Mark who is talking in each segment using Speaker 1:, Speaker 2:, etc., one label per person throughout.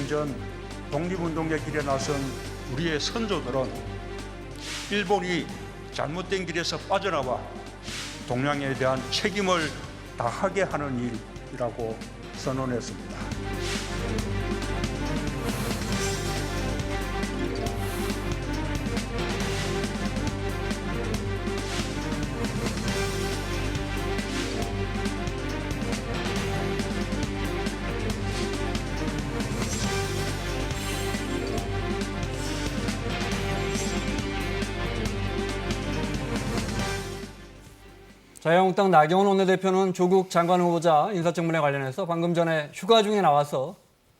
Speaker 1: 200년 전 독립운동의 길에 나선 우리의 선조들은 일본이 잘못된 길에서 빠져나와 동양에 대한 책임을 다하게 하는 일이라고 선언했습니다.
Speaker 2: 자유한국당 나경원 원내대표는 조국 장관 후보자 인사청문회 관련해서 방금 전에 휴가 중에 나와서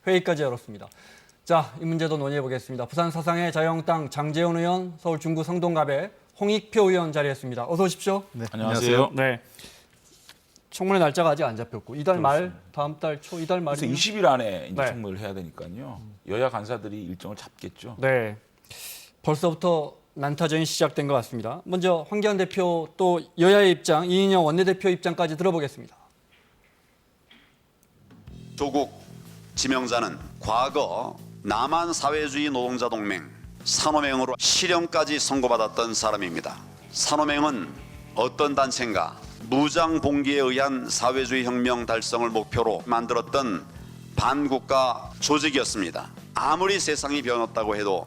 Speaker 2: 회의까지 열었습니다. 자, 이 문제도 논의해 보겠습니다. 부산 사상의 자유한국당 장제원 의원, 서울 중구 성동갑의 홍익표 의원 자리했습니다. 어서 오십시오.
Speaker 3: 네, 안녕하세요.
Speaker 2: 네. 청문회 날짜가 아직 안 잡혔고 이달 말, 다음 달 초, 이달 말이
Speaker 3: 그래서 20일 안에 이제
Speaker 2: 네.
Speaker 3: 청문회를 해야 되니까요. 여야 간사들이 일정을 잡겠죠.
Speaker 2: 네. 벌써부터 난타전이 시작된 것 같습니다. 먼저 황교안 대표 또 여야의 입장, 이인영 원내대표 입장까지 들어보겠습니다.
Speaker 4: 조국 지명자는 과거 남한 사회주의 노동자 동맹 산호맹으로 실형까지 선고받았던 사람입니다. 산호맹은 어떤 단체인가? 무장 봉기에 의한 사회주의 혁명 달성을 목표로 만들었던 반국가 조직이었습니다. 아무리 세상이 변했다고 해도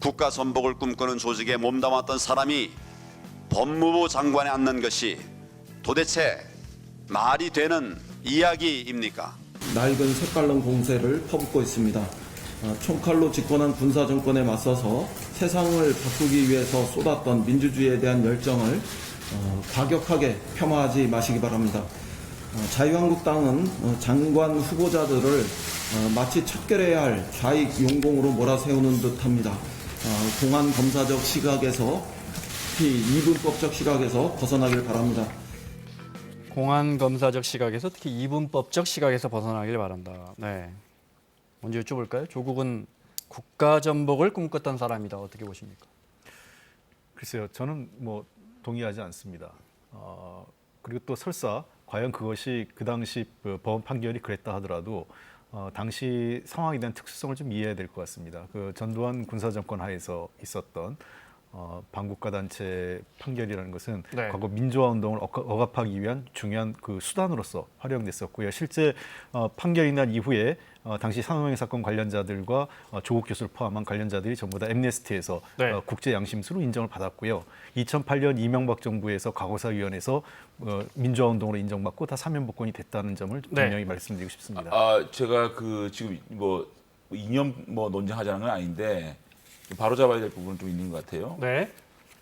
Speaker 4: 국가 전복을 꿈꾸는 조직에 몸담았던 사람이 법무부 장관에 앉는 것이 도대체 말이 되는 이야기입니까?
Speaker 5: 낡은 색깔론 공세를 퍼붓고 있습니다. 총칼로 집권한 군사정권에 맞서서 세상을 바꾸기 위해서 쏟았던 민주주의에 대한 열정을 과격하게 폄하하지 마시기 바랍니다. 자유한국당은 장관 후보자들을 마치 척결해야 할 좌익 용공으로 몰아세우는 듯합니다. 공안 검사적 시각에서, 특히 이분법적 시각에서 벗어나길 바랍니다.
Speaker 2: 공안 검사적 시각에서 특히 이분법적 시각에서 벗어나길 바란다. 네. 먼저 여쭤볼까요? 조국은 국가 전복을 꿈꿨던 사람이다. 어떻게 보십니까?
Speaker 6: 글쎄요, 저는 뭐 동의하지 않습니다. 그리고 또 설사 과연 그것이 그 당시 법원 판결이 그랬다 하더라도 당시 상황에 대한 특수성을 좀 이해해야 될 것 같습니다. 그 전두환 군사정권 하에서 있었던 반국가 단체 판결이라는 것은
Speaker 2: 네.
Speaker 6: 과거 민주화 운동을 억압하기 위한 중요한 그 수단으로서 활용됐었고요. 실제 판결이 난 이후에 당시 산호맹 사건 관련자들과 조국 교수를 포함한 관련자들이 전부 다 엠네스티에서
Speaker 2: 네.
Speaker 6: 국제 양심수로 인정을 받았고요. 2008년 이명박 정부에서 과거사위원회에서 민주화 운동으로 인정받고 다 사면복권이 됐다는 점을
Speaker 2: 네.
Speaker 6: 분명히 말씀드리고 싶습니다.
Speaker 3: 제가 그 지금 뭐 이념 논쟁하자는 건 아닌데 바로 잡아야 될 부분은 좀 있는 것 같아요.
Speaker 2: 네.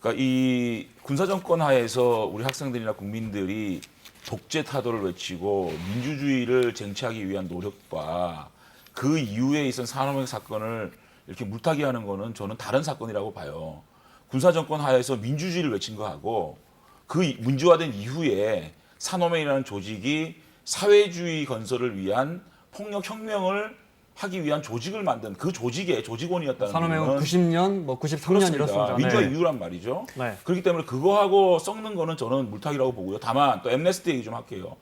Speaker 3: 그러니까 이 군사정권 하에서 우리 학생들이나 국민들이 독재 타도를 외치고 민주주의를 쟁취하기 위한 노력과 그 이후에 있은 산호맹 사건을 이렇게 물타기하는 거는 저는 다른 사건이라고 봐요. 군사정권 하에서 민주주의를 외친 거하고 그 민주화된 이후에 산호맹이라는 조직이 사회주의 건설을 위한 폭력혁명을 하기 위한 조직을 만든 그 조직의 조직원이었다는
Speaker 2: 산호맹은
Speaker 3: 거는
Speaker 2: 90년, 뭐 93년
Speaker 3: 그렇습니다.
Speaker 2: 이렇습니다.
Speaker 3: 민주화
Speaker 2: 네.
Speaker 3: 이후란 말이죠.
Speaker 2: 네.
Speaker 3: 그렇기 때문에 그거하고 썩는 거는 저는 물타기라고 보고요. 다만 또 엠네스티 얘기 좀 할게요.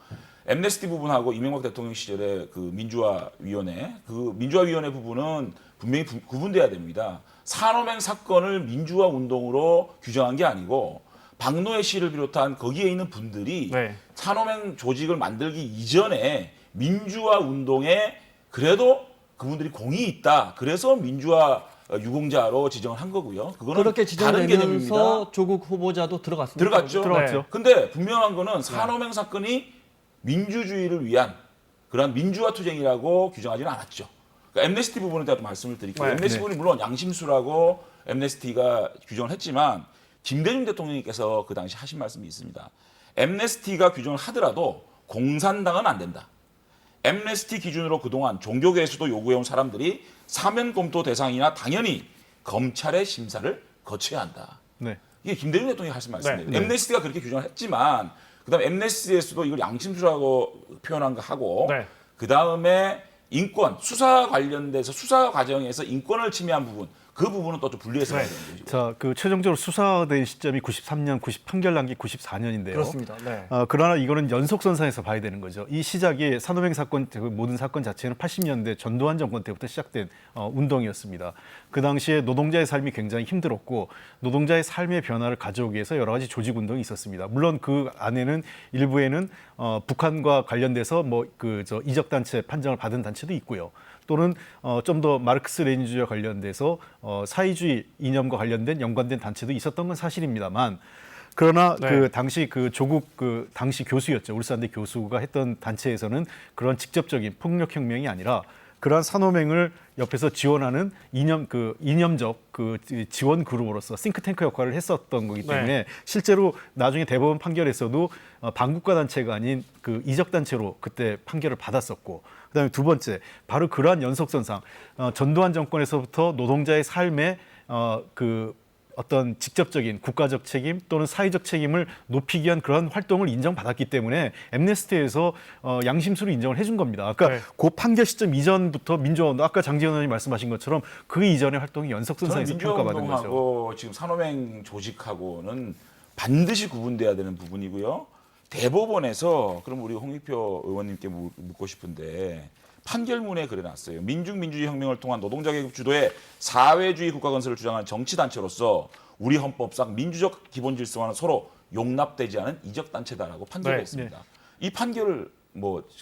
Speaker 3: 엠네스티 부분하고 이명박 대통령 시절에 그 민주화위원회, 그 민주화위원회 부분은 분명히 구분돼야 됩니다. 산호맹 사건을 민주화 운동으로 규정한 게 아니고 박노해 씨를 비롯한 거기에 있는 분들이
Speaker 2: 네.
Speaker 3: 산호맹 조직을 만들기 이전에 민주화 운동에 그래도 그분들이 공이 있다. 그래서 민주화 유공자로 지정을 한 거고요. 그거는
Speaker 2: 그렇게
Speaker 3: 다른 개념입니다.
Speaker 2: 지정되면서 조국 후보자도 들어갔습니다.
Speaker 3: 들어갔죠.
Speaker 6: 들어갔죠.
Speaker 2: 네.
Speaker 3: 근데 분명한 거는 산호맹 사건이 민주주의를 위한 그러한 민주화 투쟁이라고 규정하지는 않았죠. 그러니까 엠네스티 부분에 대해서 말씀을 드릴게요.
Speaker 2: 네.
Speaker 3: 엠네스티 부분이 물론 양심수라고 엠네스티가 규정을 했지만 김대중 대통령님께서 그 당시 하신 말씀이 있습니다. 엠네스티가 규정을 하더라도 공산당은 안 된다. 엠네스티 기준으로 그동안 종교계에서도 요구해온 사람들이 사면 검토 대상이나 당연히 검찰의 심사를 거쳐야 한다.
Speaker 6: 네.
Speaker 3: 이게 김대중 대통령이 하신 말씀이에요.
Speaker 2: 네.
Speaker 3: 엠네스티가 그렇게 규정을 했지만 그다음에 엠네스티에서도 이걸 양심수라고 표현한 거 하고
Speaker 2: 네.
Speaker 3: 그다음에 인권 수사 관련돼서 수사 과정에서 인권을 침해한 부분 그 부분은 또 좀 분리해서 봐야 되는 거죠.
Speaker 6: 자, 그 최종적으로 수사된 시점이 93년, 판결 난 게 94년인데요.
Speaker 2: 그렇습니다. 네.
Speaker 6: 그러나 이거는 연속선상에서 봐야 되는 거죠. 이 시작이 산호맹 사건, 그 모든 사건 자체는 80년대 전두환 정권 때부터 시작된 운동이었습니다. 그 당시에 노동자의 삶이 굉장히 힘들었고 노동자의 삶의 변화를 가져오기 위해서 여러 가지 조직 운동이 있었습니다. 물론 그 안에는 일부에는 북한과 관련돼서 이적 단체 판정을 받은 단체도 있고요. 또는 좀 더 마르크스 레닌주의와 관련돼서 사회주의 이념과 관련된 연관된 단체도 있었던 건 사실입니다만, 그러나
Speaker 2: 네.
Speaker 6: 그 당시 그 조국 당시 교수였죠. 울산대 교수가 했던 단체에서는 그런 직접적인 폭력혁명이 아니라 그러한 산호맹을 옆에서 지원하는 이념적 지원 그룹으로서 싱크탱크 역할을 했었던 거기 때문에
Speaker 2: 네.
Speaker 6: 실제로 나중에 대법원 판결에서도 반국가 단체가 아닌 그 이적 단체로 그때 판결을 받았었고, 그다음에 두 번째 바로 그러한 연속선상 전두환 정권에서부터 노동자의 삶에 어떤 직접적인 국가적 책임 또는 사회적 책임을 높이기 위한 그런 활동을 인정받았기 때문에 엠네스티에서 양심수로 인정을 해준 겁니다. 그러니까
Speaker 2: 네.
Speaker 6: 그 판결 시점 이전부터 민주화운동, 아까 장지현 의원님 말씀하신 것처럼 그 이전의 활동이 연속선상에서
Speaker 3: 저는
Speaker 6: 평가받은 거죠.
Speaker 3: 민주화운동하고 지금 산호맹 조직하고는 반드시 구분돼야 되는 부분이고요. 대법원에서 그럼 우리 홍익표 의원님께 묻고 싶은데 판결문에 그래놨어요. 민중민주주의 혁명을 통한 노동자 계급 주도의 사회주의 국가 건설을 주장하는 정치단체로서 우리 헌법상 민주적 기본 질서와는 서로 용납되지 않은 이적 단체다라고 판결했습니다. 이 판결을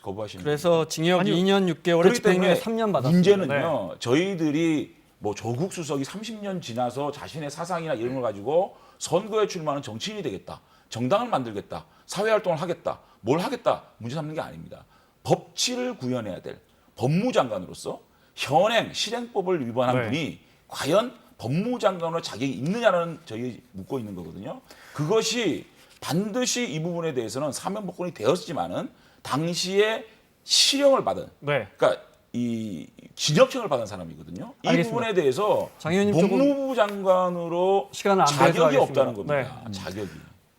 Speaker 3: 거부하시는
Speaker 2: 그래서 징역
Speaker 6: 아니요.
Speaker 2: 2년 6개월에
Speaker 3: 그렇기
Speaker 2: 집행유예
Speaker 3: 때문에
Speaker 2: 3년 받았습니다.
Speaker 3: 문제는요. 저희들이 조국 수석이 30년 지나서 자신의 사상이나 이런 걸 가지고 선거에 출마하는 정치인이 되겠다. 정당을 만들겠다. 사회활동을 하겠다. 뭘 하겠다. 문제 삼는 게 아닙니다. 법치를 구현해야 될 법무장관으로서 현행 실행법을 위반한
Speaker 2: 네.
Speaker 3: 분이 과연 법무장관으로 자격이 있느냐는 저희 묻고 있는 거거든요. 그것이 반드시 이 부분에 대해서는 사면복권이 되었지만은 당시에 실형을 받은,
Speaker 2: 네.
Speaker 3: 그러니까 이 징역형을 받은 사람이거든요. 이
Speaker 2: 알겠습니다.
Speaker 3: 부분에 대해서
Speaker 2: 장 의원님 조금
Speaker 3: 법무부 장관으로
Speaker 2: 시간을 안
Speaker 3: 자격이
Speaker 2: 배회하겠습니다.
Speaker 3: 없다는 겁니다.
Speaker 2: 네.
Speaker 3: 자격이.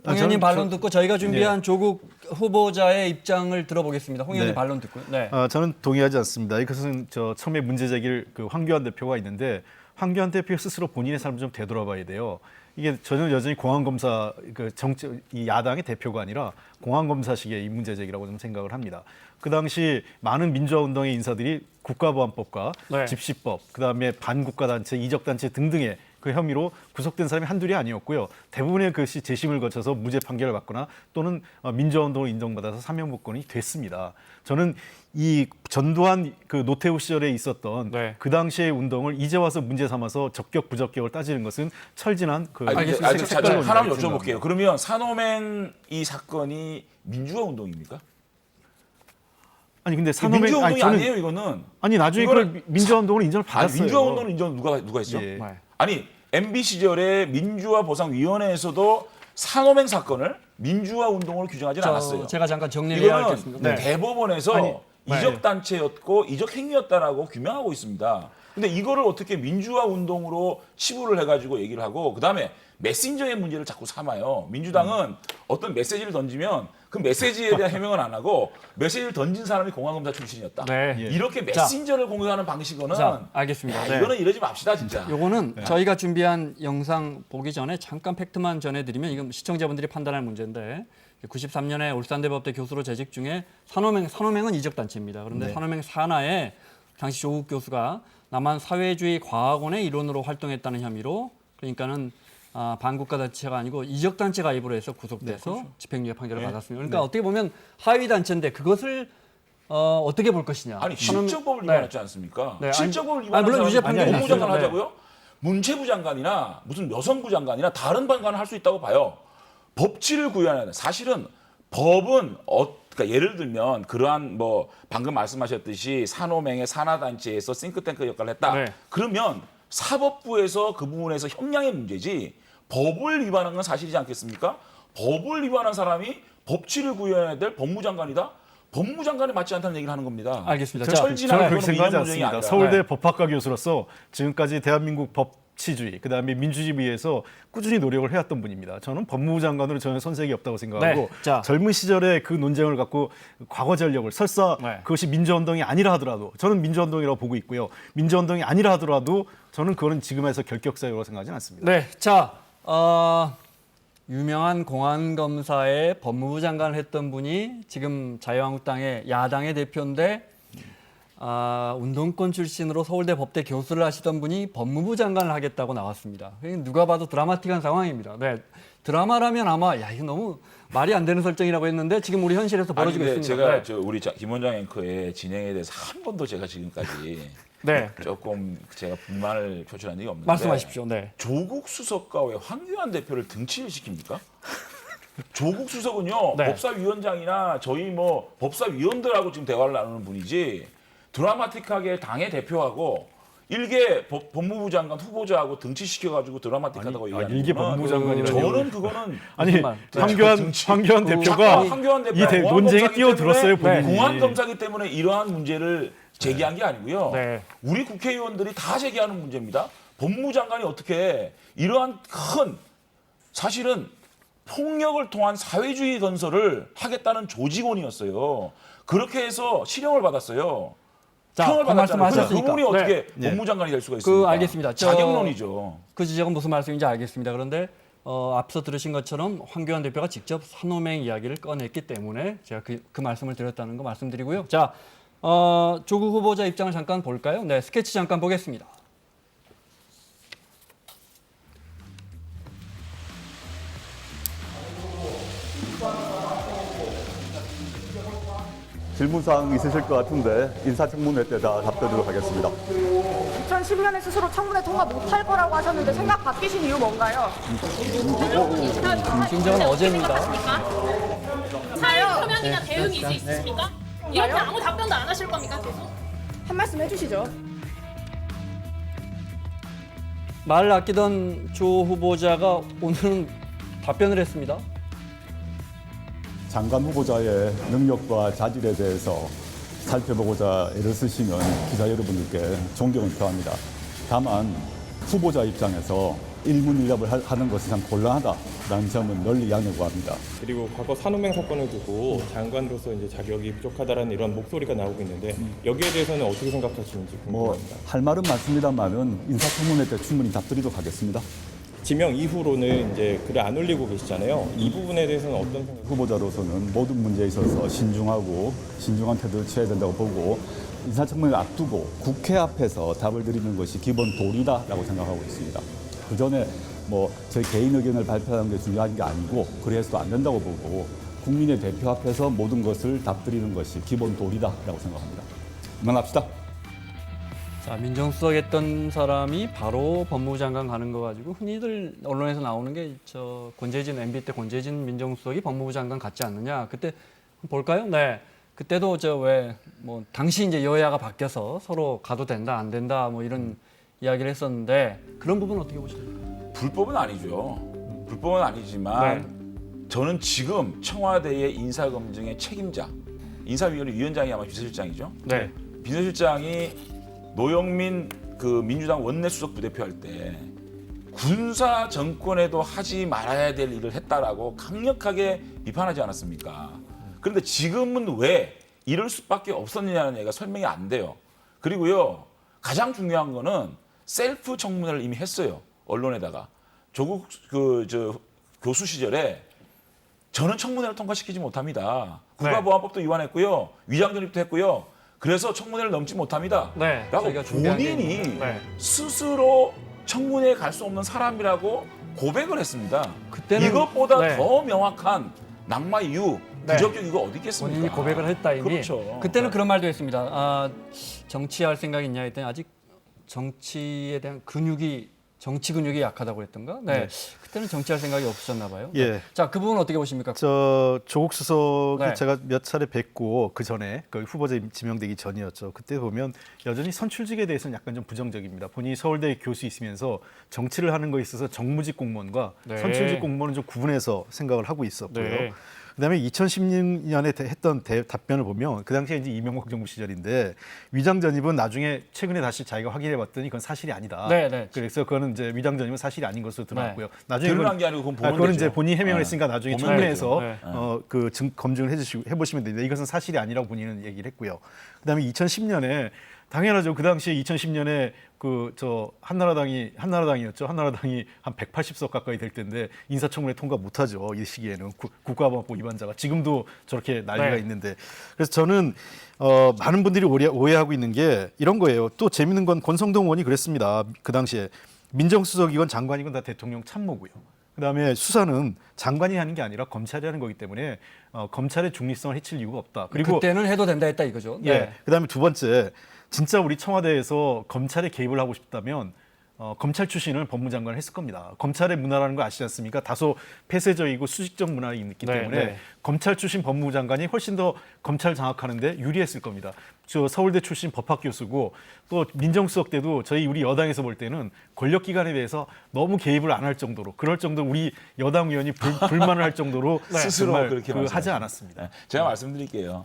Speaker 2: 홍 의원님
Speaker 6: 저는
Speaker 2: 반론 듣고 저희가 준비한 조국 후보자의 입장을 들어보겠습니다. 홍 의원님
Speaker 6: 네.
Speaker 2: 반론 듣고요. 네.
Speaker 6: 저는 동의하지 않습니다. 이것은 처음에 문제 제기를 황교안 대표가 있는데 황교안 대표 스스로 본인의 삶을 좀 되돌아봐야 돼요. 이게 저는 여전히 공안검사 이 야당의 대표가 아니라 공안검사식의 이 문제 제기라고 좀 생각을 합니다. 그 당시 많은 민주화 운동의 인사들이 국가보안법과
Speaker 2: 네.
Speaker 6: 집시법, 그다음에 반국가 단체, 이적 단체 등등의 그 혐의로 구속된 사람이 한둘이 아니었고요. 대부분의 것이 재심을 거쳐서 무죄 판결을 받거나 또는 민주화 운동을 인정받아서 사면복권이 됐습니다. 저는 이 전두환 노태우 시절에 있었던
Speaker 2: 네.
Speaker 6: 그 당시의 운동을 이제 와서 문제 삼아서 적격 부적격을 따지는 것은 철진한
Speaker 2: 알겠습니다.
Speaker 3: 자, 하나만 여쭤볼게요. 그러면 산호맹 이 사건이 민주화 운동입니까?
Speaker 6: 아니 근데
Speaker 3: 민주화 운동이
Speaker 6: 저는
Speaker 3: 아니에요, 이거는.
Speaker 6: 아니 나중에
Speaker 3: 이거는
Speaker 6: 그 민주화 운동을 인정을 받았어요.
Speaker 3: 민주화 운동은 인정 누가 했죠?
Speaker 6: 예.
Speaker 2: 네.
Speaker 3: 아니 MB 시절에 민주화보상위원회에서도 산호맹 사건을 민주화 운동으로 규정하지는 않았어요.
Speaker 2: 제가 잠깐 정리를 해야
Speaker 3: 이거는
Speaker 2: 하겠습니다. 네.
Speaker 3: 대법원에서
Speaker 6: 아니,
Speaker 3: 이적 단체였고 이적 행위였다라고 규명하고 있습니다. 근데 이거를 어떻게 민주화 운동으로 치부를 해가지고 얘기를 하고 그다음에 메신저의 문제를 자꾸 삼아요. 민주당은 어떤 메시지를 던지면 그 메시지에 대한 해명은 안 하고 메시지를 던진 사람이 공안검사 출신이었다.
Speaker 2: 네.
Speaker 3: 이렇게 메신저를 공유하는 방식으로는
Speaker 2: 자, 알겠습니다.
Speaker 3: 야,
Speaker 2: 네.
Speaker 3: 이거는 이러지 맙시다 진짜.
Speaker 2: 요거는 저희가 준비한 영상 보기 전에 잠깐 팩트만 전해드리면 이건 시청자분들이 판단할 문제인데 93년에 울산대법대 교수로 재직 중에 산호맹은 이적단체입니다. 그런데 산호맹 산하에 당시 조국 교수가 남한 사회주의 과학원의 일원으로 활동했다는 혐의로 그러니까는 반국가 단체가 아니고 이적 단체 가입으로 해서 구속돼서 집행유예 판결을 받았습니다. 그러니까 어떻게 보면 하위 단체인데 그것을 어떻게 볼 것이냐.
Speaker 3: 아니 실적법을
Speaker 2: 네.
Speaker 3: 위반했지 않습니까?
Speaker 2: 네,
Speaker 3: 실적법을
Speaker 2: 아니,
Speaker 3: 위반한
Speaker 2: 물론 유죄
Speaker 3: 사람이
Speaker 2: 판결이
Speaker 3: 법무부 장관
Speaker 2: 났어요.
Speaker 3: 하자고요? 문체부 장관이나 무슨 여성부 장관이나 다른 장관을 할 수 있다고 봐요. 법치를 구현해야 돼. 사실은 법은 그러니까 예를 들면 그러한 방금 말씀하셨듯이 산호맹의 산하단체에서 싱크탱크 역할을 했다.
Speaker 2: 네.
Speaker 3: 그러면 사법부에서 그 부분에서 형량의 문제지 법을 위반한 건 사실이지 않겠습니까? 법을 위반한 사람이 법치를 구현해야 될 법무장관이다? 법무장관에 맞지 않다는 얘기를 하는 겁니다.
Speaker 2: 알겠습니다.
Speaker 6: 저는
Speaker 3: 철진한
Speaker 6: 그렇게
Speaker 3: 그런
Speaker 6: 생각하지
Speaker 3: 이념 문제가
Speaker 6: 않습니다.
Speaker 3: 아니라.
Speaker 6: 서울대 법학과 교수로서 지금까지 대한민국 법 법치주의, 그다음에 민주주의 위해서 꾸준히 노력을 해왔던 분입니다. 저는 법무부 장관으로 전혀 손색이 없다고 생각하고
Speaker 2: 네, 자.
Speaker 6: 젊은 시절에 그 논쟁을 갖고 과거 전력을 설사
Speaker 2: 네.
Speaker 6: 그것이 민주운동이 아니라 하더라도 저는 민주운동이라고 보고 있고요. 민주운동이 아니라 하더라도 저는 그거는 지금에서 결격사유라고 생각하지는 않습니다.
Speaker 2: 네, 자, 유명한 공안검사의 법무부 장관을 했던 분이 지금 자유한국당의 야당의 대표인데 운동권 출신으로 서울대 법대 교수를 하시던 분이 법무부 장관을 하겠다고 나왔습니다. 누가 봐도 드라마틱한 상황입니다. 네, 드라마라면 아마 야 이거 너무 말이 안 되는 설정이라고 했는데 지금 우리 현실에서 벌어지고
Speaker 3: 근데
Speaker 2: 있습니다.
Speaker 3: 제가
Speaker 2: 네.
Speaker 3: 저 우리 김 원장 앵커의 진행에 대해서 한 번도 제가 지금까지
Speaker 2: 네,
Speaker 3: 조금 제가 불만을 표출한 적이 없는데
Speaker 2: 말씀하십시오. 네.
Speaker 3: 조국 수석과 왜 황교안 대표를 등치를 시킵니까? 조국 수석은요
Speaker 2: 네.
Speaker 3: 법사위원장이나 저희 뭐 법사위원들하고 지금 대화를 나누는 분이지 드라마틱하게 당의 대표하고 일개 법무부 장관 후보자하고 등치시켜가지고 드라마틱하다고 얘기하는
Speaker 6: 일개
Speaker 3: 거는
Speaker 6: 법무부 장관이라니.
Speaker 3: 저는 그거는
Speaker 6: 아니
Speaker 2: 무슨 말?
Speaker 6: 황교안 대표가
Speaker 3: 황교안
Speaker 6: 이
Speaker 3: 대표가
Speaker 6: 논쟁에 뛰어들었어요, 본인이.
Speaker 3: 공안검사기 때문에 이러한 문제를 제기한 게 아니고요.
Speaker 2: 네.
Speaker 3: 우리 국회의원들이 다 제기하는 문제입니다. 법무부 장관이 어떻게 이러한 큰 사실은 폭력을 통한 사회주의 건설을 하겠다는 조직원이었어요. 그렇게 해서 실형을 받았어요.
Speaker 2: 자,
Speaker 3: 형을
Speaker 2: 그
Speaker 3: 받았잖아요. 그래서
Speaker 2: 말씀하셨으니까.
Speaker 3: 그분이 어떻게
Speaker 6: 네.
Speaker 3: 법무장관이 될 수가 있습니까?
Speaker 2: 알겠습니다.
Speaker 3: 자격론이죠.
Speaker 2: 그 지적은 무슨 말씀인지 알겠습니다. 그런데 앞서 들으신 것처럼 황교안 대표가 직접 산호맹 이야기를 꺼냈기 때문에 제가 그 말씀을 드렸다는 거 말씀드리고요. 자, 조국 후보자 입장을 잠깐 볼까요? 네, 스케치 잠깐 보겠습니다.
Speaker 7: 질문사항 있으실 것 같은데 인사청문회 때 다 답변드리도록 하겠습니다.
Speaker 8: 2010년에 스스로 청문회 통과 못할 거라고 하셨는데 생각 바뀌신 이유 뭔가요?
Speaker 2: 진정은 어제입니다.
Speaker 9: 사회 표명이나 대응이 있으십니까? 이렇게 아무 답변도 안 하실 겁니까? 계속?
Speaker 8: 한 말씀 해주시죠.
Speaker 2: 말을 아끼던 조 후보자가 오늘은 답변을 했습니다.
Speaker 7: 장관 후보자의 능력과 자질에 대해서 살펴보고자 애를 쓰시는 기자 여러분들께 존경을 표합니다. 다만 후보자 입장에서 일문일답을 하는 것이 참 곤란하다라는 점은 널리 양해구합니다.
Speaker 10: 그리고 과거 산호맹 사건을 두고 장관으로서 이제 자격이 부족하다라는 이런 목소리가 나오고 있는데 여기에 대해서는 어떻게 생각하시는지 궁금합니다.
Speaker 7: 할 말은 많습니다만은 인사청문회 때 충분히 답드리도록 하겠습니다.
Speaker 10: 지명 이후로는 이제 글을 안 올리고 계시잖아요. 이 부분에 대해서는 어떤 생각?
Speaker 7: 후보자로서는 모든 문제에 있어서 신중한 태도를 취해야 된다고 보고 인사청문회를 앞두고 국회 앞에서 답을 드리는 것이 기본 도리다라고 생각하고 있습니다. 그 전에 저희 개인 의견을 발표하는 게 중요한 게 아니고 그래서도 안 된다고 보고 국민의 대표 앞에서 모든 것을 답드리는 것이 기본 도리다라고 생각합니다. 그만합시다.
Speaker 2: 자, 민정수석 했던 사람이 바로 법무부 장관 가는 거 가지고 흔히들 언론에서 나오는 게 MB 때 권재진 민정수석이 법무부 장관 갔지 않느냐. 그때 볼까요? 네. 그때도 당시 이제 여야가 바뀌어서 서로 가도 된다, 안 된다, 이런 이야기를 했었는데 그런 부분은 어떻게 보십니까?
Speaker 3: 불법은 아니죠. 불법은 아니지만 저는 지금 청와대의 인사검증의 책임자, 인사위원회 위원장이 아마 비서실장이죠.
Speaker 2: 네.
Speaker 3: 비서실장이 노영민 민주당 원내수석 부대표 할 때 군사 정권에도 하지 말아야 될 일을 했다라고 강력하게 비판하지 않았습니까? 그런데 지금은 왜 이럴 수밖에 없었느냐는 얘기가 설명이 안 돼요. 그리고요, 가장 중요한 거는 셀프 청문회를 이미 했어요. 언론에다가. 조국 교수 시절에 저는 청문회를 통과시키지 못합니다. 국가보안법도 위반했고요. 위장전입도 했고요. 그래서 청문회를 넘지 못합니다.
Speaker 2: 네,
Speaker 3: 라고
Speaker 2: 저희가 준비한 게
Speaker 3: 본인이
Speaker 2: 있는데. 네.
Speaker 3: 스스로 청문회에 갈 수 없는 사람이라고 고백을 했습니다.
Speaker 2: 그때는
Speaker 3: 이것보다 더 명확한 낙마 이유,
Speaker 2: 네.
Speaker 3: 부적격 이거 어디 있겠습니까?
Speaker 2: 본인이 고백을 했다 이미.
Speaker 3: 그렇죠.
Speaker 2: 그때는 그런 말도 했습니다. 정치할 생각이 있냐 했더니 아직 정치에 대한 정치 근육이 약하다고 했던가? 네. 그때는 정치할 생각이 없으셨나 봐요.
Speaker 6: 예.
Speaker 2: 네. 자, 그 부분 어떻게 보십니까?
Speaker 6: 조국 수석이
Speaker 2: 네.
Speaker 6: 제가 몇 차례 뵙고 그 전에 후보자 지명되기 전이었죠. 그때 보면 여전히 선출직에 대해서는 약간 좀 부정적입니다. 본인이 서울대 교수 있으면서 정치를 하는 거에 있어서 정무직 공무원과
Speaker 2: 네.
Speaker 6: 선출직 공무원은 좀 구분해서 생각을 하고 있었고요.
Speaker 2: 네.
Speaker 6: 그다음에 2016년에 했던 답변을 보면 그 당시에 이제 이명박 정부 시절인데 위장 전입은 나중에 최근에 다시 자기가 확인해봤더니 그건 사실이 아니다.
Speaker 2: 네, 네.
Speaker 6: 그래서 그거는 이제 위장 전입은 사실이 아닌 것으로 드러났고요. 나중에
Speaker 3: 드러난 게 아니고 그건 보면
Speaker 6: 그거는
Speaker 3: 되죠.
Speaker 6: 이제 본인이 해명을 했으니까 나중에
Speaker 3: 보면
Speaker 6: 청문회에서
Speaker 2: 되죠.
Speaker 6: 그 검증을 해보시면 되는데 이것은 사실이 아니라고 본인은 얘기를 했고요. 그다음에 2010년에 당연하죠. 그 당시에 2010년에 한나라당이었죠. 한나라당이 한 180석 가까이 될 텐데 인사청문회 통과 못하죠. 이 시기에는 국가보안법 위반자가 지금도 저렇게 난리가
Speaker 2: 네.
Speaker 6: 있는데 그래서 저는 많은 분들이 오해하고 있는 게 이런 거예요. 또 재밌는 건 권성동 의원이 그랬습니다. 그 당시에 민정수석이건 장관이건 다 대통령 참모고요. 그다음에 수사는 장관이 하는 게 아니라 검찰이 하는 거기 때문에 검찰의 중립성을 해칠 이유가 없다. 그리고
Speaker 2: 그때는 해도 된다 했다 이거죠. 네.
Speaker 6: 예. 그다음에 두 번째, 진짜 우리 청와대에서 검찰에 개입을 하고 싶다면 검찰 출신을 법무장관을 했을 겁니다. 검찰의 문화라는 거 아시지 않습니까? 다소 폐쇄적이고 수직적 문화가 있기
Speaker 2: 네,
Speaker 6: 때문에
Speaker 2: 네.
Speaker 6: 검찰 출신 법무장관이 훨씬 더 검찰 장악하는데 유리했을 겁니다. 저 서울대 출신 법학 교수고 또 민정수석 때도 우리 여당에서 볼 때는 권력기관에 대해서 너무 개입을 안 할 정도로 그럴 정도로 우리 여당 의원이 불만을 할 정도로
Speaker 3: 스스로
Speaker 6: 정말
Speaker 3: 그렇게
Speaker 6: 하지 않았습니다.
Speaker 3: 네. 제가 말씀드릴게요.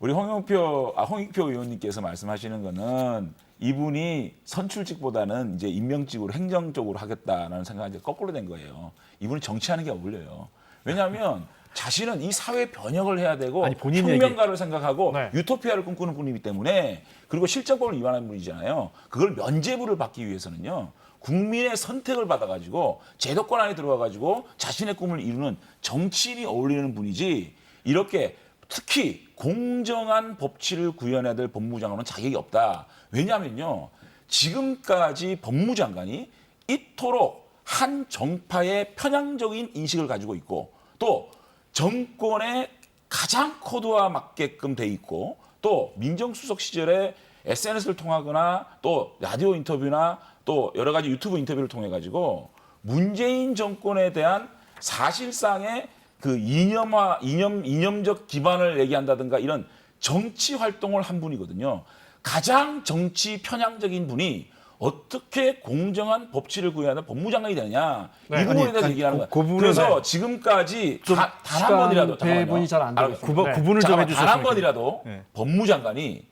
Speaker 3: 우리 홍익표 의원님께서 말씀하시는 거는 이분이 선출직보다는 이제 임명직으로 행정적으로 하겠다라는 생각이 이제 거꾸로 된 거예요. 이분은 정치하는 게 어울려요. 왜냐하면 자신은 이 사회 변혁을 해야 되고
Speaker 6: 아니, 본인
Speaker 3: 혁명가를 생각하고
Speaker 2: 네.
Speaker 3: 유토피아를 꿈꾸는 분이기 때문에 그리고 실정법을 위반하는 분이잖아요. 그걸 면죄부를 받기 위해서는요. 국민의 선택을 받아가지고 제도권 안에 들어와가지고 자신의 꿈을 이루는 정치인이 어울리는 분이지 이렇게 특히 공정한 법치를 구현해야 될 법무장관은 자격이 없다. 왜냐하면요. 지금까지 법무장관이 이토록 한 정파의 편향적인 인식을 가지고 있고 또 정권의 가장 코드와 맞게끔 돼 있고 또 민정수석 시절에 SNS를 통하거나 또 라디오 인터뷰나 또 여러 가지 유튜브 인터뷰를 통해 가지고 문재인 정권에 대한 사실상의 그 이념적 기반을 얘기한다든가 이런 정치 활동을 한 분이거든요. 가장 정치 편향적인 분이 어떻게 공정한 법치를 구현하는 법무장관이 되느냐 이 부분에 대해서 얘기하는 거예요. 그래서 지금까지 단 한 번이라도
Speaker 2: 배분이 잘 안 되고
Speaker 6: 구분을 좀 해주셨으면
Speaker 3: 단한 번이라도
Speaker 6: 네.
Speaker 3: 법무장관이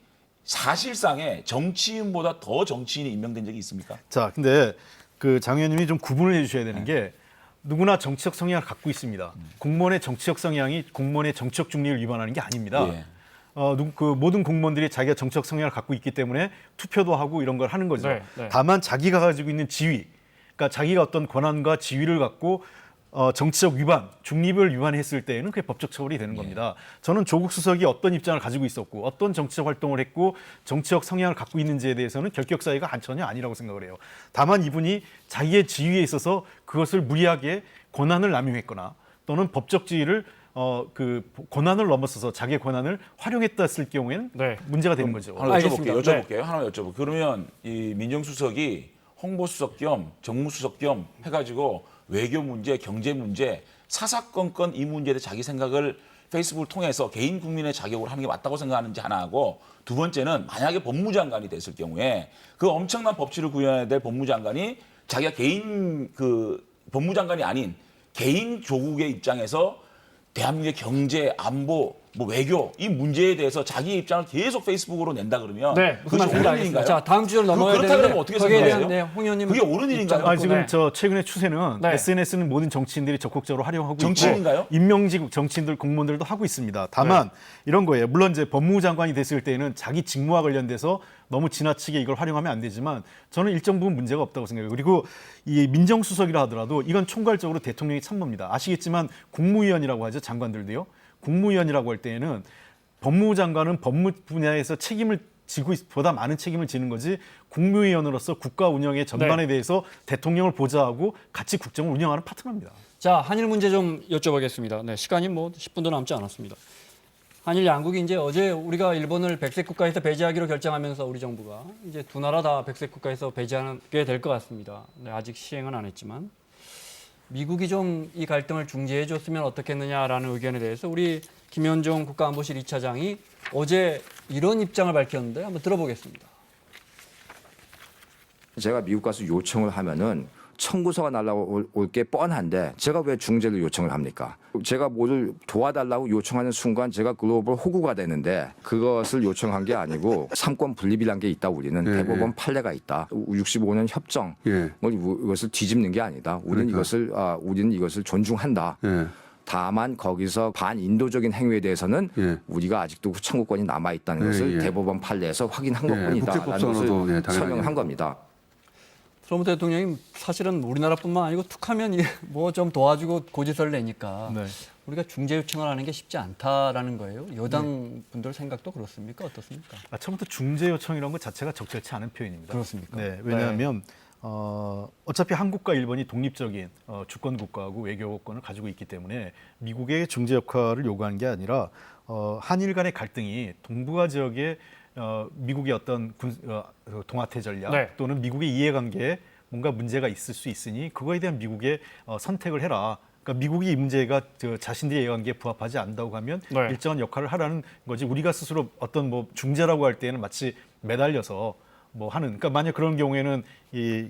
Speaker 3: 사실상의 정치인보다 더 정치인이 임명된 적이 있습니까?
Speaker 6: 자, 근데 그 장 의원님이 좀 구분을 해주셔야 되는 게 누구나 정치적 성향을 갖고 있습니다. 공무원의 정치적 성향이 공무원의 정치적 중립을 위반하는 게 아닙니다.
Speaker 3: 예.
Speaker 6: 그 모든 공무원들이 자기가 정치적 성향을 갖고 있기 때문에 투표도 하고 이런 걸 하는 거죠.
Speaker 2: 네, 네.
Speaker 6: 다만 자기가 가지고 있는 지위, 그러니까 자기가 어떤 권한과 지위를 갖고 정치적 위반, 중립을 위반했을 때에는 그게 법적 처벌이 되는 겁니다. 저는 조국 수석이 어떤 입장을 가지고 있었고 어떤 정치적 활동을 했고 정치적 성향을 갖고 있는지에 대해서는 결격 사유가 전혀 아니라고 생각을 해요. 다만 이분이 자기의 지위에 있어서 그것을 무리하게 권한을 남용했거나 또는 법적 지위를 그 권한을 넘어서서 자기의 권한을 활용했다 했을 경우에는
Speaker 2: 네.
Speaker 6: 문제가 되는 거죠.
Speaker 3: 하나
Speaker 2: 알겠습니다.
Speaker 3: 여쭤볼게요. 하나만 여쭤볼게요. 그러면 이 민정수석이 홍보수석 겸 정무수석 겸 해가지고 외교 문제, 경제 문제, 사사건건 이 문제에 대해 자기 생각을 페이스북을 통해서 개인 국민의 자격으로 하는 게 맞다고 생각하는지 하나 하고 두 번째는 만약에 법무장관이 됐을 경우에 그 엄청난 법치를 구현해야 될 법무장관이 자기가 개인 그 법무장관이 아닌 개인 조국의 입장에서 대한민국의 경제, 안보, 뭐 외교 이 문제에 대해서 자기 입장을 계속 페이스북으로 낸다 그러면
Speaker 2: 네, 무슨
Speaker 3: 그것이
Speaker 2: 말씀인지
Speaker 3: 옳은
Speaker 2: 알겠습니다.
Speaker 3: 일인가요?
Speaker 2: 자, 다음 주제로 넘어가야
Speaker 3: 그렇다
Speaker 2: 되는데
Speaker 3: 그러면 어떻게
Speaker 2: 거기에
Speaker 3: 생각하세요?
Speaker 2: 대한 네, 홍 의원님
Speaker 3: 그게 옳은 일인가요?
Speaker 6: 아, 지금
Speaker 2: 네.
Speaker 6: 저 최근의 추세는
Speaker 2: 네.
Speaker 6: SNS는 모든 정치인들이 적극적으로 활용하고
Speaker 3: 정치인인가요?
Speaker 6: 있고 임명직 정치인들 공무원들도 하고 있습니다. 다만 이런 거예요. 물론 이제 법무장관이 됐을 때는 자기 직무와 관련돼서 너무 지나치게 이걸 활용하면 안 되지만 저는 일정 부분 문제가 없다고 생각해요. 그리고 이 민정수석이라 하더라도 이건 총괄적으로 대통령이 참모입니다. 아시겠지만 국무위원이라고 하죠. 장관들도요. 국무위원이라고 할 때에는 법무장관은 법무 분야에서 책임을 지고 보다 많은 책임을 지는 거지 국무위원으로서 국가 운영의 전반에 대해서 대통령을 보좌하고 같이 국정을 운영하는 파트너입니다.
Speaker 2: 자, 한일 문제 좀 여쭤보겠습니다. 네, 시간이 뭐 10분도 남지 않았습니다. 한일 양국이 이제 어제 우리가 일본을 백색 국가에서 배제하기로 결정하면서 우리 정부가 이제 두 나라 다 백색 국가에서 배제하게 될 것 같습니다. 네, 아직 시행은 안 했지만 미국이 좀 이 갈등을 중재해 줬으면 어떻겠느냐라는 의견에 대해서 우리 김현종 국가안보실 2차장이 어제 이런 입장을 밝혔는데 한번 들어보겠습니다.
Speaker 11: 제가 미국 가서 요청을 하면은 청구서가 날라올 게 뻔한데 제가 왜 중재를 요청을 합니까? 제가 뭐를 도와달라고 요청하는 순간 제가 글로벌 호구가 되는데 그것을 요청한 게 아니고 삼권 분립이란 게 있다. 우리는 대법원 판례가 있다. 65년 협정 이것을 뒤집는 게 아니다. 우리는 이것을 존중한다. 다만 거기서 반인도적인 행위에 대해서는 우리가 아직도 청구권이 남아 있다는 것을 대법원 판례에서 확인한 것뿐이다라는 것을 설명한 겁니다.
Speaker 2: 트럼프 대통령이 사실은 우리나라뿐만 아니고 툭하면 뭐 좀 도와주고 고지서를 내니까 우리가 중재 요청을 하는 게 쉽지 않다라는 거예요. 여당 분들 생각도 그렇습니까? 어떻습니까?
Speaker 6: 처음부터 중재 요청이라는 것 자체가 적절치 않은 표현입니다.
Speaker 2: 그렇습니까?
Speaker 6: 네, 왜냐하면 어차피 한국과 일본이 독립적인 주권 국가하고 외교권을 가지고 있기 때문에 미국의 중재 역할을 요구하는 게 아니라 한일 간의 갈등이 동북아 지역에 미국의 어떤 동아태 전략 또는 미국의 이해관계에 뭔가 문제가 있을 수 있으니 그거에 대한 미국의 선택을 해라. 그러니까 미국이 이 문제가 자신들의 이해관계에 부합하지 않는다고 하면 일정한 역할을 하라는 거지. 우리가 스스로 어떤 뭐 중재라고 할 때는 마치 매달려서 뭐 하는. 그러니까 만약 그런 경우에는 이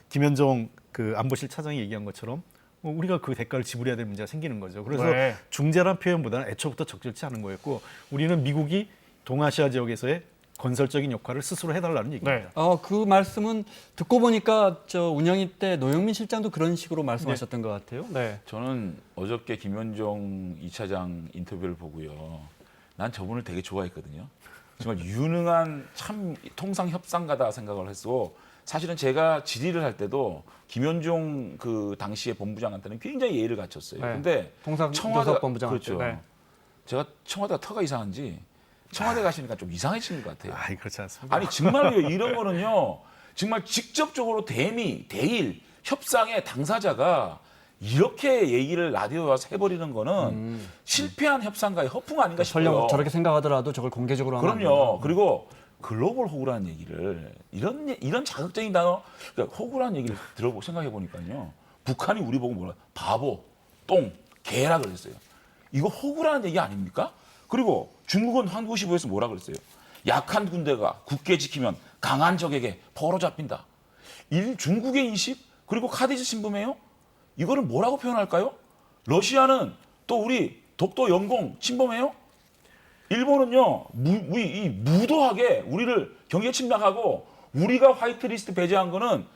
Speaker 6: 김현종 그 안보실 차장이 얘기한 것처럼 우리가 그 대가를 지불해야 될 문제가 생기는 거죠. 그래서 중재란 표현보다는 애초부터 적절치 않은 거였고 우리는 미국이 동아시아 지역에서의 건설적인 역할을 스스로 해달라는 얘기입니다.
Speaker 2: 그 말씀은 듣고 보니까 운영위 때 노영민 실장도 그런 식으로 말씀하셨던 것 같아요.
Speaker 3: 저는 어저께 김현종 2차장 인터뷰를 보고요. 난 저분을 되게 좋아했거든요. 정말 유능한 참 통상 협상가다 생각을 했고 사실은 제가 질의를 할 때도 김현종 그 당시의 본부장한테는 굉장히 예의를 갖췄어요. 근데
Speaker 2: 통상조사 본부장
Speaker 3: 그렇죠. 제가 청와대가 터가 이상한지 청와대 가시니까 좀 이상해지는 것 같아요.
Speaker 6: 그렇지 않습니다.
Speaker 3: 아니 정말요. 이런 거는요. 정말 직접적으로 대일 협상의 당사자가 이렇게 얘기를 라디오에 와서 해버리는 거는 실패한 협상가의 허풍 아닌가 싶어요.
Speaker 2: 설령 저렇게 생각하더라도 저걸 공개적으로 하면
Speaker 3: 그럼요. 그리고 글로벌 호구라는 얘기를 이런 자극적인 단어, 그러니까 호구라는 얘기를 생각해 보니까요. 북한이 우리 보고 뭐라 바보, 똥, 개라 그랬어요. 이거 호구라는 얘기 아닙니까? 그리고 중국은 한국시보에서 뭐라 그랬어요? 약한 군대가 굳게 지키면 강한 적에게 포로 잡힌다. 중국의 인식 그리고 카디지 신부매요? 이거를 뭐라고 표현할까요? 러시아는 또 우리 독도 영공 침범해요? 일본은요 무도하게 우리를 경계 침략하고 우리가 화이트리스트 배제한 거는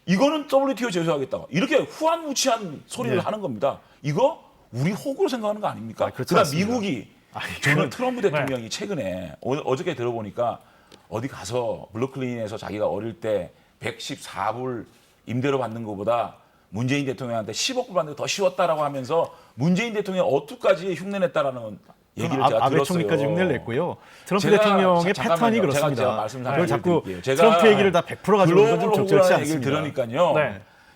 Speaker 3: 이거는 WTO 제소하겠다. 이렇게 후한무치한 소리를 하는 겁니다. 이거 우리 호구로 생각하는 거 아닙니까? 그다음 미국이 저는 트럼프 대통령이 최근에 어저께 들어보니까 어디 가서 블루클린에서 자기가 어릴 때 114불 임대료 받는 것보다 문재인 대통령한테 10억 불 받는 게 더 쉬웠다라고 하면서 문재인 대통령 어투까지 흉내냈다라는 얘기를 제가
Speaker 6: 아베
Speaker 3: 들었어요.
Speaker 6: 총리까지 흉내를 냈고요. 트럼프 대통령의 패턴이 그렇습니다.
Speaker 3: 제가 말씀을
Speaker 6: 그걸 자꾸
Speaker 3: 제가
Speaker 6: 트럼프 얘기를 다 100% 가지고 오는 건 좀 적절치
Speaker 3: 얘기를
Speaker 6: 않습니다.
Speaker 3: 들으니까요.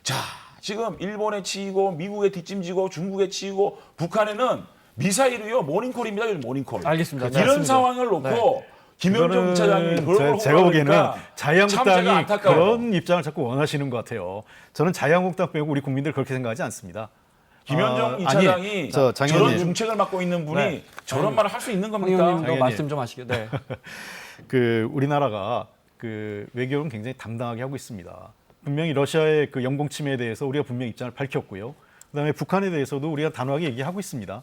Speaker 3: 자, 지금 일본에 치이고 미국에 뒷짐지고 중국에 치이고 북한에는 미사일이요 모닝콜입니다. 모닝콜.
Speaker 2: 알겠습니다.
Speaker 3: 이런
Speaker 2: 맞습니다.
Speaker 3: 상황을 놓고 김현종 차장이
Speaker 6: 제가 보기에는 자유한국당이
Speaker 3: 안타까워요.
Speaker 6: 그런 입장을 자꾸 원하시는 것 같아요. 저는 자유한국당 빼고 우리 국민들 그렇게 생각하지 않습니다.
Speaker 3: 김현종 차장이 저런
Speaker 6: 장현님.
Speaker 3: 중책을 맡고 있는 분이 저런 말을 할 수 있는 겁니까?
Speaker 2: 황영님도 말씀 좀 하시게.
Speaker 6: 우리나라가 외교는 굉장히 당당하게 하고 있습니다. 분명히 러시아의 그 영공 침해에 대해서 우리가 분명히 입장을 밝혔고요. 그다음에 북한에 대해서도 우리가 단호하게 얘기하고 있습니다.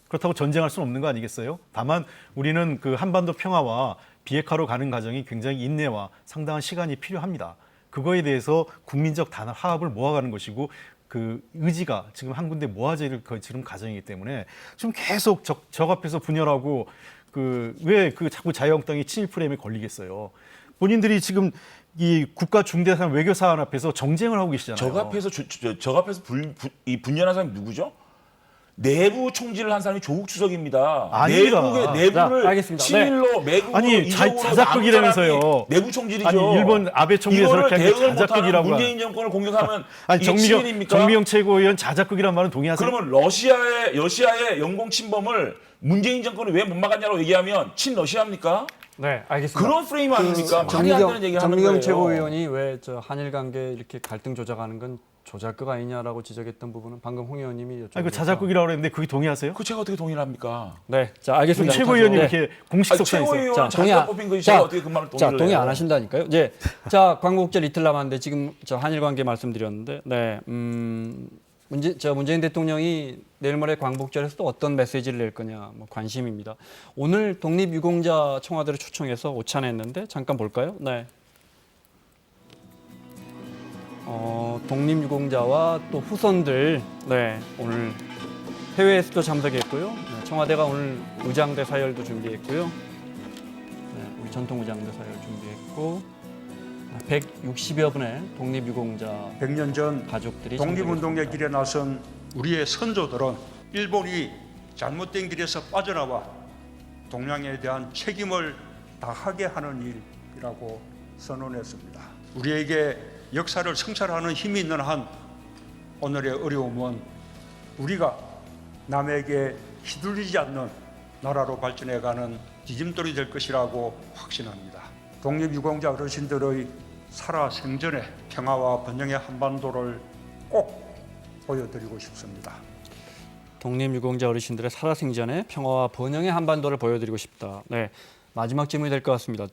Speaker 6: 그렇다고 전쟁할 수는 없는 거 아니겠어요? 다만 우리는 그 한반도 평화와 비핵화로 가는 과정이 굉장히 인내와 상당한 시간이 필요합니다. 그거에 대해서 국민적 화합을 모아가는 것이고 그 의지가 지금 한 군데 모아지는 지금 과정이기 때문에 지금 계속 적 앞에서 분열하고 왜 자꾸 자유한국당이 친일 프레임에 걸리겠어요? 본인들이 지금 이 국가 중대사안 외교 사안 앞에서 정쟁을 하고 계시잖아요.
Speaker 3: 적 앞에서 분열한 사람이 누구죠? 내부 총질을 한 사람이 조국 추석입니다.
Speaker 6: 아닙니다.
Speaker 3: 내부를 친일로 매국으로
Speaker 6: 자작극이라면서요.
Speaker 3: 내부 총질이죠.
Speaker 6: 아니 일본 아베 총리가 저렇게 하는 게 자작극이라고.
Speaker 3: 문재인 정권을 공격하면 이게
Speaker 6: 정미경,
Speaker 3: 친일입니까?
Speaker 6: 정미경 최고위원 자작극이란 말은 동의하세요?
Speaker 3: 그러면 러시아의 영공 침범을 문재인 정권이 왜 못 막았냐고 얘기하면 친러시아입니까?
Speaker 2: 네, 알겠습니다.
Speaker 3: 그런 프레임 아닙니까? 말이 안 되는 얘기 하는
Speaker 2: 정미경
Speaker 3: 거예요.
Speaker 2: 최고위원이 왜 저 한일 관계 이렇게 갈등 조작하는 건 조작극 아니냐라고 지적했던 부분은 방금 홍 의원님이 여쭤보셨죠.
Speaker 6: 그 자작극이라고 그랬는데 그게 동의하세요?
Speaker 3: 그 제가 어떻게 동의를 합니까?
Speaker 2: 네, 자 알겠습니다.
Speaker 6: 최고위원님
Speaker 2: 네.
Speaker 6: 이렇게 공식 석상에 있어요.
Speaker 3: 최고위원
Speaker 2: 자, 동의
Speaker 3: 자기가
Speaker 2: 안-
Speaker 3: 뽑힌 것이
Speaker 2: 자,
Speaker 3: 제가 어떻게 그 말을 동의를
Speaker 2: 자, 동의
Speaker 3: 해요?
Speaker 2: 안 하신다니까요. 이제 자 광복절 이틀 남았는데 지금 저 한일 관계 말씀드렸는데, 네, 문재인 대통령이 내일 모레 광복절에서 또 어떤 메시지를 낼 거냐 뭐 관심입니다. 오늘 독립유공자 청와대를 초청해서 오찬했는데 잠깐 볼까요? 네. 독립유공자와 또 후손들, 네, 오늘 해외에서도 참석했고요. 네, 청와대가 오늘 의장대 사열도 준비했고요. 네, 우리 전통 의장대 사열 준비했고 160여 분의 독립유공자
Speaker 1: 100년 전
Speaker 2: 가족들이
Speaker 1: 독립운동의 길에 나선 우리의 선조들은 일본이 잘못된 길에서 빠져나와 동양에 대한 책임을 다하게 하는 일이라고 선언했습니다. 우리에게 역사를 성찰하는 힘이 있는 한 오늘의 어려움은 우리가 남에게 휘둘리지 않는 나라로 발전해가는 디딤돌이 될 것이라고 확신합니다. 독립유공자 어르신들의 살아생전의 평화와 번영의 한반도를 꼭 보여드리고 싶습니다.
Speaker 2: 독립유공자 어르신들의 살아생전의 평화와 번영의 한반도를 보여드리고 싶다. 네, 마지막 질문이 될 것 같습니다.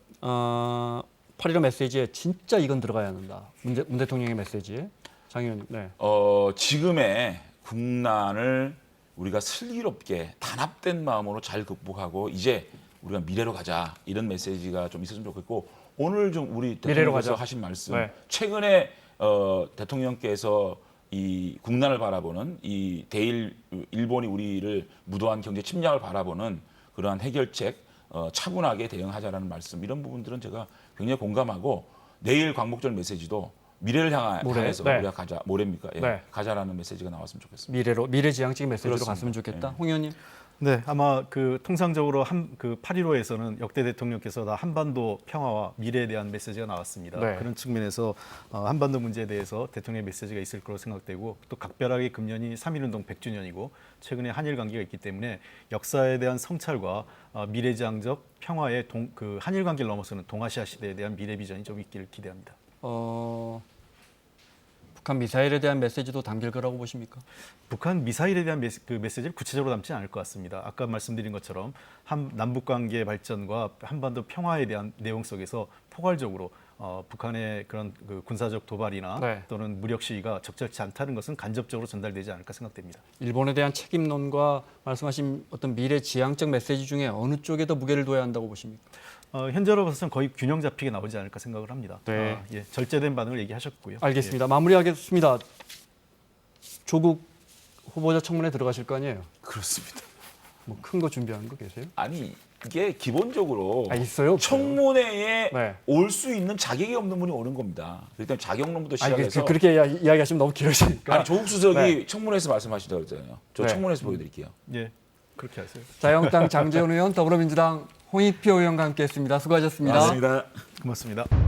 Speaker 2: 8.15 메시지에 진짜 이건 들어가야 한다. 문 대통령의 메시지에. 장 의원님. 네.
Speaker 3: 지금의 국난을 우리가 슬기롭게 단합된 마음으로 잘 극복하고 이제 우리가 미래로 가자, 이런 메시지가 좀 있었으면 좋겠고, 오늘 좀 우리 대통령께서 하신 말씀,
Speaker 2: 네.
Speaker 3: 최근에 대통령께서 이 국난을 바라보는 이 일본이 우리를 무도한 경제 침략을 바라보는 그러한 해결책, 차분하게 대응하자라는 말씀, 이런 부분들은 제가 굉장히 공감하고, 내일 광복절 메시지도 미래를 향해서
Speaker 2: 네.
Speaker 3: 우리가 가자, 모레입니까? 예,
Speaker 2: 네.
Speaker 3: 가자라는 메시지가 나왔으면 좋겠습니다.
Speaker 2: 미래지향적인 메시지로
Speaker 3: 그렇습니다.
Speaker 2: 갔으면 좋겠다.
Speaker 3: 네.
Speaker 2: 홍 의원님.
Speaker 6: 네, 아마 그 통상적으로 8.15에서는 역대 대통령께서 다 한반도 평화와 미래에 대한 메시지가 나왔습니다.
Speaker 2: 네.
Speaker 6: 그런 측면에서 한반도 문제에 대해서 대통령의 메시지가 있을 거로 생각되고, 또 각별하게 금년이 3.1운동 100주년이고 최근에 한일 관계가 있기 때문에 역사에 대한 성찰과 미래지향적 평화의 한일 관계를 넘어서는 동아시아 시대에 대한 미래 비전이 좀 있기를 기대합니다.
Speaker 2: 북한 미사일에 대한 메시지도 담길 거라고 보십니까?
Speaker 6: 북한 미사일에 대한 메시지를 구체적으로 담지 않을 것 같습니다. 아까 말씀드린 것처럼 남북 관계 발전과 한반도 평화에 대한 내용 속에서 포괄적으로 북한의 그런 군사적 도발이나
Speaker 2: 네.
Speaker 6: 또는 무력 시위가 적절치 않다는 것은 간접적으로 전달되지 않을까 생각됩니다.
Speaker 2: 일본에 대한 책임론과 말씀하신 어떤 미래지향적 메시지 중에 어느 쪽에 더 무게를 둬야 한다고 보십니까?
Speaker 6: 현재로 봐서는 거의 균형 잡히게 나오지 않을까 생각을 합니다.
Speaker 2: 네.
Speaker 6: 예, 절제된 반응을 얘기하셨고요.
Speaker 2: 알겠습니다. 마무리하겠습니다. 조국 후보자 청문회 들어가실 거 아니에요?
Speaker 3: 그렇습니다.
Speaker 2: 뭐 큰 거 준비하는 거 계세요?
Speaker 3: 아니, 이게 기본적으로
Speaker 2: 있어요?
Speaker 3: 청문회에
Speaker 2: 네.
Speaker 3: 올 수 있는 자격이 없는 분이 오는 겁니다. 일단 자격론부터 시작해서.
Speaker 2: 그렇게 이야기하시면 너무 길어지니까.
Speaker 3: 아니, 조국 수석이
Speaker 2: 네.
Speaker 3: 청문회에서 말씀하시다고 그랬잖아요. 저
Speaker 2: 네.
Speaker 3: 청문회에서 보여드릴게요.
Speaker 6: 예, 그렇게 하세요.
Speaker 2: 자유한국당 장제원 의원, 더불어민주당 홍익표 의원과 함께했습니다. 수고하셨습니다.
Speaker 3: 고맙습니다.
Speaker 6: 고맙습니다.